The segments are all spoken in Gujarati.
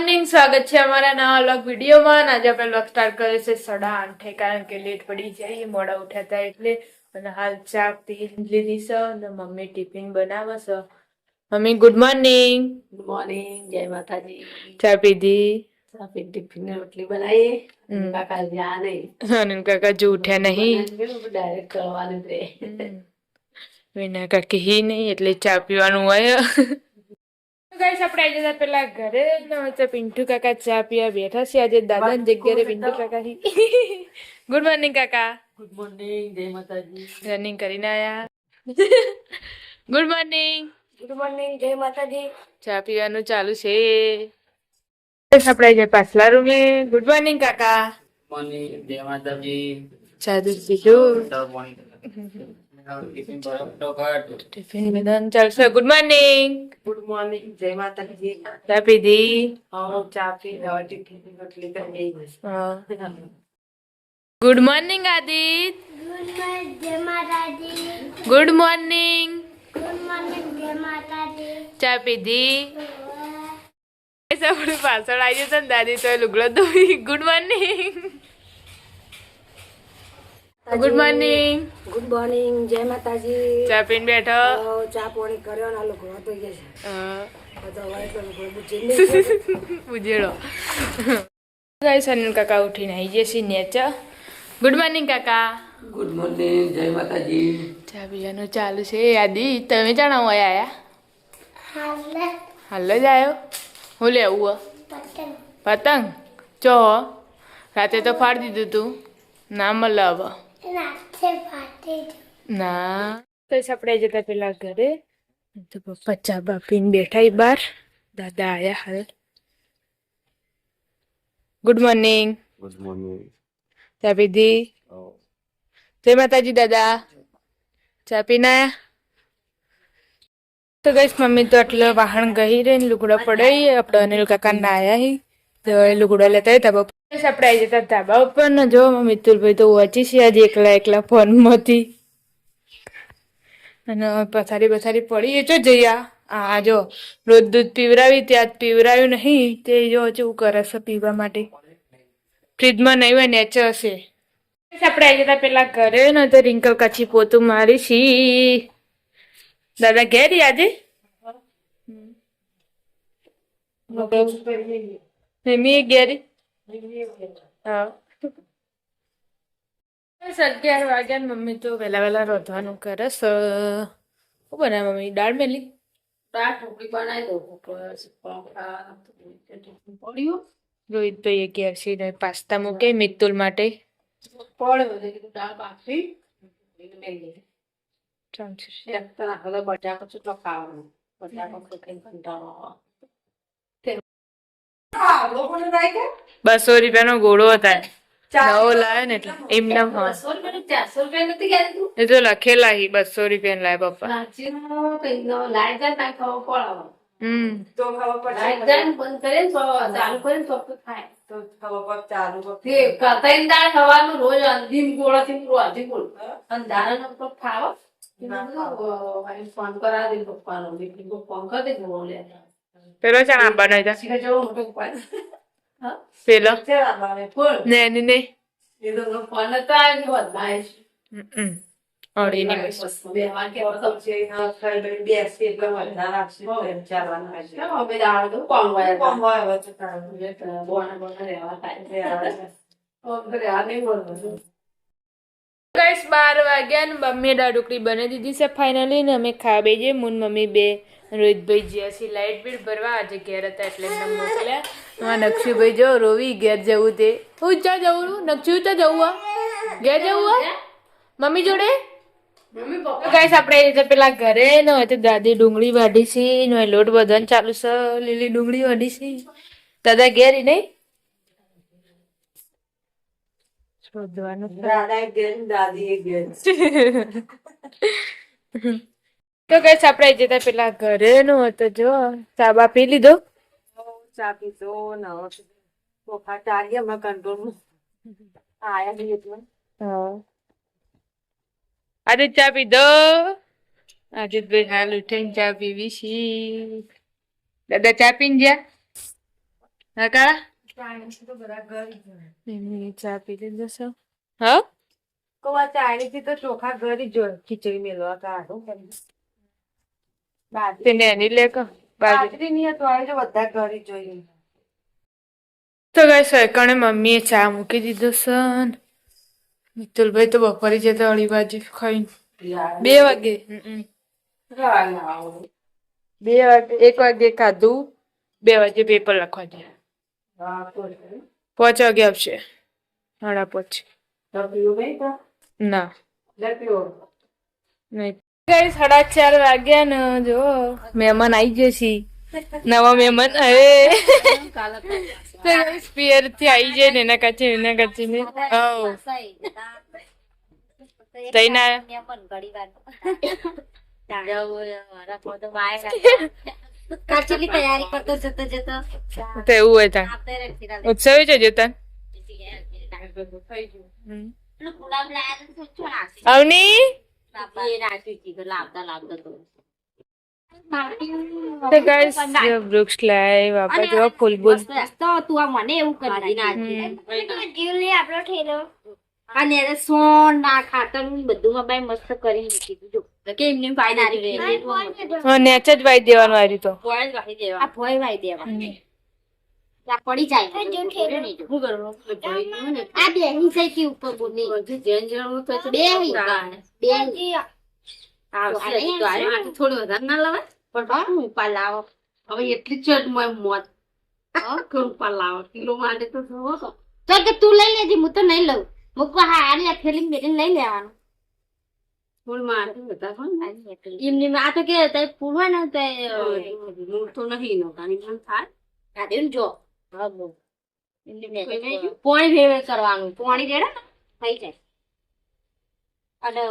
મોર્નિંગ, સ્વાગત છે અમારા નવા વ્લોગ વિડીયોમાં. આજે આપણે વ્લોગ સ્ટાર્ટ કર્યો છે 8:30 કારણ કે લેટ પડી જાય, મોડા ઉઠ્યા હતા એટલે. અને હાલ ચા પી લીધી છે અને મમ્મી ટિફિન બનાવે છે. Mummy good morning. Good morning, જય માતાજી. ચા પીધી? ચા પી ટિફિન રોટલી બનાવી. કાકા જ્યાં નહીં અને કાકા જો ઉઠ્યા નહીં, ડાયરેક્ટ કરવાનું છે. વિના કાકી હી નહીં એટલે ચા પીવાનું હોય. ગાઈસ આપણે આવી જતા પેલા ઘરે તો પિન્ટુ કાકા ચા પીવા બેઠા છે. આજે દાદાની જગ્યાએ પિન્ટુ કાકા ગુડ મોર્નિંગ કાકા. ગુડ મોર્નિંગ, જય માતાજી. રનિંગ કરીને આયા. Good morning. ગુડ મોર્નિંગ, જય માતાજી. ચા પીવાનું ચાલુ છે. આપણે જે પાછલા રૂમે. ગુડ મોર્નિંગ કાકા. મોર્નિંગ, જય માતાજી. ચા દૂધ પીધું, ટિફિન બધાને ચાલશે. Good morning. ગુડ મોર્નિંગ, જય માતાજી. ચા પીધી? ચા પી ટિફિન રોટલી કરી. Good morning Aadit. Good morning. ચા પીધી? આપણે પાછળ આવી જતા ને દાદી તો લુગડો ધોઈ. Good morning. Good morning. Good morning, જય માતાજી. ચા પીને બેઠો? ચા પાણી કર્યો ને લોકો તો ઉજેડો. ગાઈસ અનિલ કાકા ઉઠીને આવી જશે નેચર. ગુડ મોર્નિંગ કાકા. ગુડ મોર્નિંગ, જય માતાજી. ચા પીવાનું ચાલુ છે. આદિ તમે જાણો આયા? હાલ જ આવ્યો. હું લેવું પતંગ? ચો રાતે તો ફાડી દીધું તું. ના મળે હવે. ના કઈશ આપણે જતા પેલા ઘરે તો પપ્પા ચા બાપીને બેઠા બહાર. દાદા આયા હાલ. Good morning. Good morning. ચા પીધી? જય માતાજી દાદા. ચા પીને આયા? તો ગઈશ મમ્મી તો એટલે વાહણ ગઈ રહી ને લુગડા પડાઈ. આપણે અનિલ કાકા ના આયા તો લુગડા લેતા હતા. આપણે આવી જતા ધાબા ઉપર ને જો મિતુલભાઈ તો વાંચી છે આજે એકલા ફોનમાંથી. અને પથારી પડી એ જો જઈયા. હા જો રોજ દૂધ પીવરાવી ત્યાં પીવરાવ્યું નહીં તે જો કેવું કરે છે પીવા માટે. ફ્રીજમાં નહીં હોય નેચર હશે. આપણે આવી જતા પેલા ઘરે ને તો રિંકલ કાચી પોતું મારી છી. દાદા ઘેર આજે મમ્મી ઘેરી. હા 11 વાગ્યા ને મમ્મી તો વહેલા રોધવાનું કરે. શું બનાવે મમ્મી? દાળ મેલી? દાળ ઢોકળી બનાવી દઉં. પડ્યું રોહિત ભાઈ એ ઘેર છે ને પાસ્તા મૂકે મિતુલ માટે. પડ્યું દાળ બાફી ચાલશે. બટાકો કેટલો ખાવાનો? બટાકો કંટાળો. 200 રૂપિયાનો ગોળો હતા. નવો લાવ્યો ને એટલે એમને 400 રૂપિયા નથી કહેતું. એ તો લખેલા 200 રૂપિયા લાય પપ્પા. લાઈટ જાય ના ખાવા પડે. તો ખબર પડે. લાઈટ જાય બંધ કરે ને ચાલુ કરે ને તો થાય. તો ખબર પડે ચાલુ કતાઈ દાળ ખાવાનું રોજ અંધીમ ગોળાથી પૂરો અંધીમ ગોળ અને દાળ નો ખાવા ફોન કરા દે પપ્પાનો ફોન કરી દે ગોળ લે પેલો ચણા બનાવી દા. જેવો મોટો ઉપાય પેલો ફૂલ ને ને એ તો ફોન તો આવી બદલાય ઓડી ની બેવાન કે સબ્જી ના ખાઈ બેસી એટલે વધારે રાખશે ચાલવાનું હશે અમે દાળ તો કોમ હોય તો બોના રહેવા થાય ઓમ કરે આ નહીં બોલવાનું. ગાઈસ 12 વાગ્યા ને મમ્મીએ દાળ ઢોકળી બનાવી દીધી છે ફાઇનલી ને અમે ખાવા બેજે મુન મમ્મી બે. રોહિતભાઈ જ્યાંથી લાઇટ બિલ ભરવા આજે ઘેર હતા એટલે એમને મોકલ્યા. નક્ષુભાઈ જો રોવી ઘેર જવું તે. હું ચા જવું નક્ષુ તો જવું ઘેર જવું મમ્મી જોડે. ગાઈસ આપણે પેલા ઘરે ન હોય તો દાદી ડુંગળી વાઢી છે ને લોટ બધાને ચાલુ છે. લીલી ડુંગળી વાઢી છે. દાદા ઘેર નહીં શોધવાનું. તો કઈ આપણે જતા પેલા ઘરે નો હતો જો ચા બા પી લીધો. ચા પીધો ને ચોખા ચાલીએ અમે કંટ્રોલ આયા નહીં એટલે આજે ચા પીધો. આજીતભાઈ હાલ ઉઠીને ચા પીવી છી. દાદા ચા પીને જ્યાં હા કાળા ચાઇનીઝ તો બધા ઘર જ હોય. એમની ચા પી લીધો છો હા કહું આ ચાઇનીઝ તો ચોખા ઘર જ હોય ખીચડી મેળવા કાઢું તેને એની લે કો બાજરી બાજરી ની તો આવે જો બધા ઘર જ જોઈએ. તો ગાઈસ સરકાણે મમ્મીએ ચા મૂકી દીધો છે મિતુલભાઈ તો બપોરે જતા 2:30 ખાઈને 2 વાગે 2 વાગે 1 વાગે ખાધું 2 વાગે પેપર લખવા ગયા 5 વાગે આવશે 5:30 ના નહીં ગાઈસ 4:30 વાગ્યા ને જો મહેમાન આવી જશે નવા મહેમાન પિયર થી આવી જાય ને એના કાચી ને તઈ ના કાચીની તૈયારી કરતો જતો જતો તો એવું હોય ત્યાં ઉત્સવ છે જતા અવની તો ગાઈસ વૃક્ષ લાય વાપા જો ફૂલ બોલ તું આ મને એવું કરી અને એને સોન ના ખાતર બધું બાઈ મસ્ત કરી મૂકી જો કે એમને નેચ જ વાઈ દેવાનું આ રીતો આ ભોય વાઈ દેવા આ પડી જાય આ બેહી જાય કે ઉપર બોની થોડું વધારે ના લવાય પણ ઉપર લાવો હવે એટલી ચડ મોત ઉપર લાવો કિલો માટે તો તો કે તું લઈ લેજે હું તો નહીં લઉં મૂકવા હા આની આ થેલી મેળીને લઈ લેવાનું ફૂલ માં એમની આ તો કે તે ફૂલ હોય ને તે તો નહીં નો કાની પણ થાય કાઢે જો પોણી ભેવે કરવાનું પોણી રેડે ને થઈ જાય અને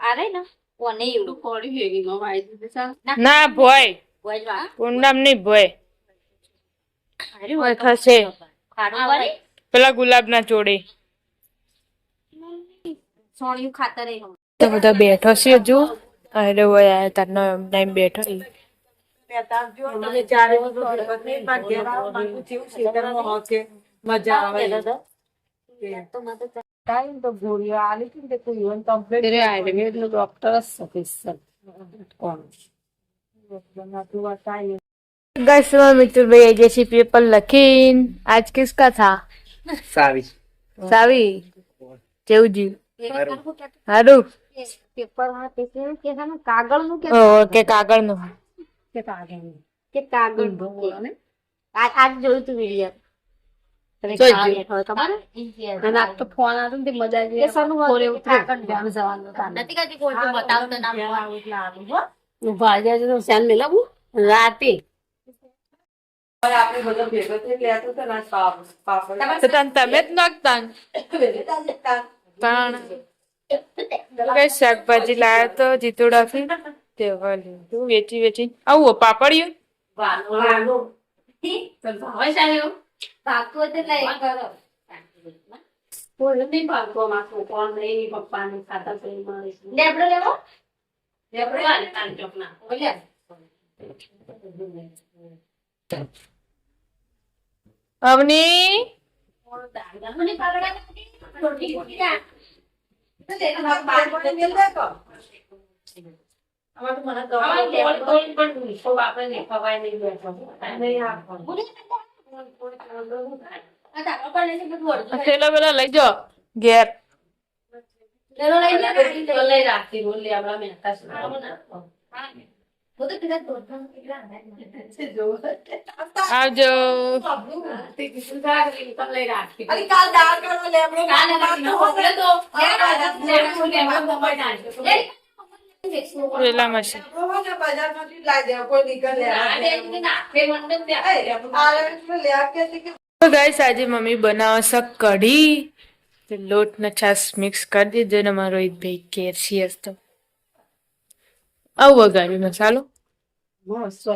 આ રે ને ઓ નહીં એવું પોણી ભેગી નો વાઈ દીધે ના ભોય ભોય પૂનમ નહીં ભોય થશે ખાડું વાળી પેલા ગુલાબ ના ચોડે સોણિયું ખાતર એ તો બધા બેઠો છે હજુ અરે હોય તારનો ટાઈમ બેઠો મજા આવે ટાઈમ તો ગોળીઓ આલી હતી ને કોઈ ઇવન કમ્પ્લીટ આયુર્વેદ નો ડોક્ટર સફિશિયન્ટ કોણ गाइस मित्र भैया जैसे पेपर लखीन आज किसका था सावी सावी चेवजी हारू પેપર હા તે કે છે ને કાગળ નું કે કાગળ નું કે કાગળ ને આજ જોયું તું વિડિયો ખબર અને આ તો ફોન આવ્યો ને તે મજા આવી નથી કરતી કોઈ બતાવતો ના ભાઈ જાય તો શાન મેલાવું રાતે આપણે બધો ભેગો થઈ ગયા તો ના પાપડ તો તમે જ નાખતા પણ કઈ શાકભાજી લાયા તો જીતુડાથી તે તું વેચી આવું પાપડિયું ભાગતું એટલે લઈ કરો કોઈ નહીં પાકતો માથું કોણ નહીં પપ્પા ને ખાતા કરી મળે લેબડો લેવો અવની પેલા પેલા લઈ જાઓ ઘેર આવજો પેલા મશીન તો ગાઈસ આજે મમ્મી બનાવે છે કઢી લોટ ને છાશ મિક્સ કરી દીધો ને મારો એક ભાઈ કેરસી હસ્તો આવું વગાડ્યું મસાલો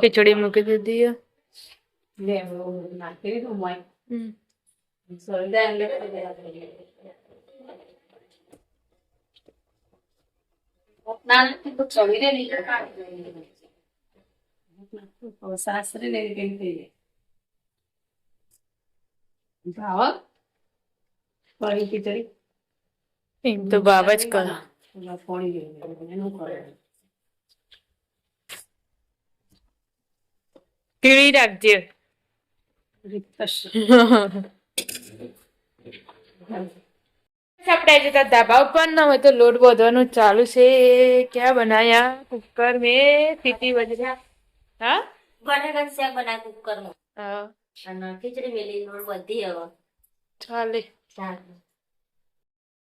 ખીચડી મૂકી દીધી સાસરી ને ભાવ કઢી ખીચડી એમ તો ભાવ જ કરો ફોડી એનું કરે કેવી રાખજે આપણે જતા ધાબા ઉપર ના હોય તો લોટ બાંધવાનું ચાલુ છે ક્યાં બનાયા કુકર में सीटी बज रहा हाँ બટાકા શાક બનાવ કુકર માં हाँ અને ખીચડી વેલી લોટ બધી હવે ચાલે ચાલ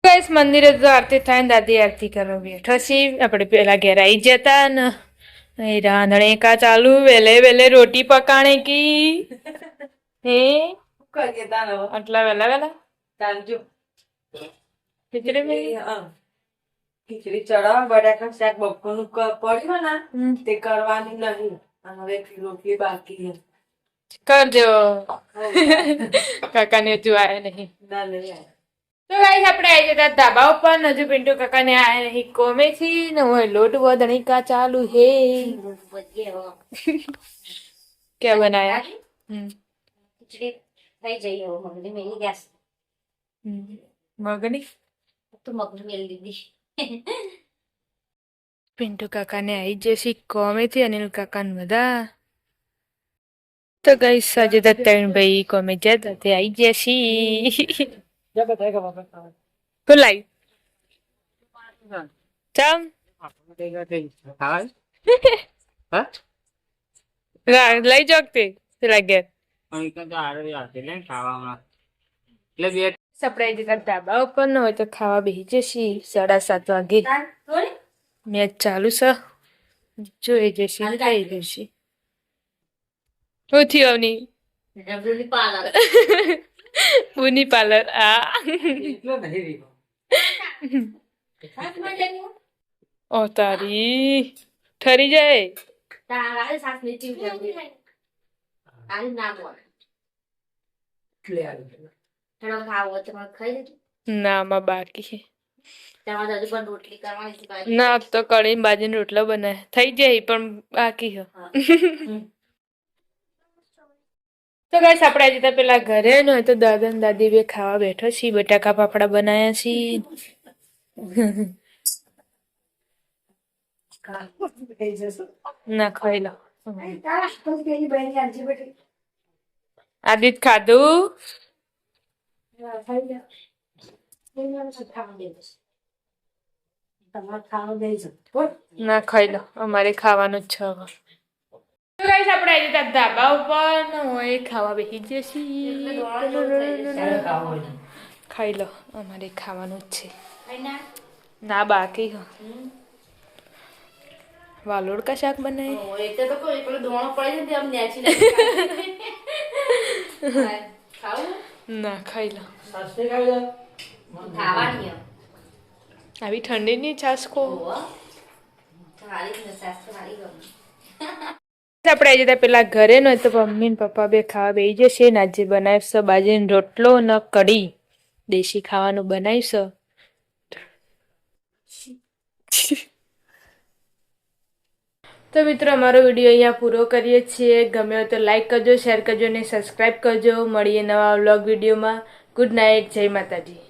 ગાઈસ મંદિરે તો આરતી થાય ને દાદી આરતી કરવા બેઠો છીએ આપણે પેલા ઘેર આવી જતા ને અહીં રાંધણે કા ચાલુ વેલે વેલે રોટી પકાણે કી હે કરીએ તાનો આટલા વેલા વેલા તાંજો ખીચડી મેં ખીચડી ચડાવ બટાકા શાક બપોરનું પડ્યું ને હમ. તે કરવાની નહીં અને હવે રોટલી બાકી છે કરજો કાકાને હજુ આયા નહીં ના નહીં આવે. તો ગાઈસ આપણે આવી જતા ધાબા ઉપર ને હજુ પિન્ટુ કાકાને આયા નહીં કોમે થી ને હું લોટ વધણી કા ચાલુ હે લોટ બધી હવે ક્યાં બનાયા ખીચડી થઈ જઈ હવે મગની મેલી ગેસ મગની તો મગની મેલી દીધી પિન્ટુ કાકાને આવી જશે કોમેથી અનિલ કાકાને બધા તો ગઈ સાજે ત્રણ ભાઈ કોમે જતા તે આવી જશે ખુલાઈ ચમ લઈ જોગતી પેલા ઘેર સપડાઈ જતા ધાબા ઉપર ન હોય તો ખાવા બેસી જશે 7:30 વાગે મેચ ચાલુ છે જોઈ જશે ને ખાઈ જશે શું થયું અવની રબડી પાલક પુની પાર્લર આ ઓ તારી ઠરી જાય તારા સાસ નીચી ઉતરવી આલી ના બોલ થોડો ખાવો તો મને ખાઈ લીધું ના માં બાકી છે તમારે હજુ પણ રોટલી કરવાની છે બાકી. ના તો કઢી બાજરીનો રોટલો બનાય થઈ જાય પણ બાકી છે તો ગાઈસ આપણે આજે તો પેલા ઘરે ન હોય તો દાદા ને દાદી બે ખાવા બેઠો છીએ બટાકા પાપડા બનાયા છીએ થઈ જશે ના ખાઈ લો આદિત ખાધું તમારે ખાવાનું દઈ જશે ના ખાઈ લો અમારે ખાવાનું જ છે હવે તો ગાઈસ આપણે આજે તો ધાબા ઉપર ન હોય ખાવા બેસી જશે ખાઈ લો અમારે ખાવાનું જ છે ના બાકી હો વાલોડ કા શાક બનાય એટલે તો કોઈ પેલો દોણો પડી છે આમ નેચી ખાવું ના ખાઈ લો ખાવાની આવી ઠંડીની છાશ કો સારી ને સાસ તો સારી ગમે આપણે આજે તો પેલા ઘરે ન હોય તો મમ્મી ને પપ્પા બે ખાવા બેસી જશે ને આજે બનાવીશ બાજરીનો રોટલો ને કઢી દેશી ખાવાનું બનાવીશ તો મિત્રો અમારો વિડીયો અહીંયા પૂરો કરીએ છીએ ગમે હોય તો લાઈક કરજો શેર કરજો અને સબસ્ક્રાઈબ કરજો મળીએ નવા વ્લોગ વિડીયોમાં ગુડ નાઇટ જય માતાજી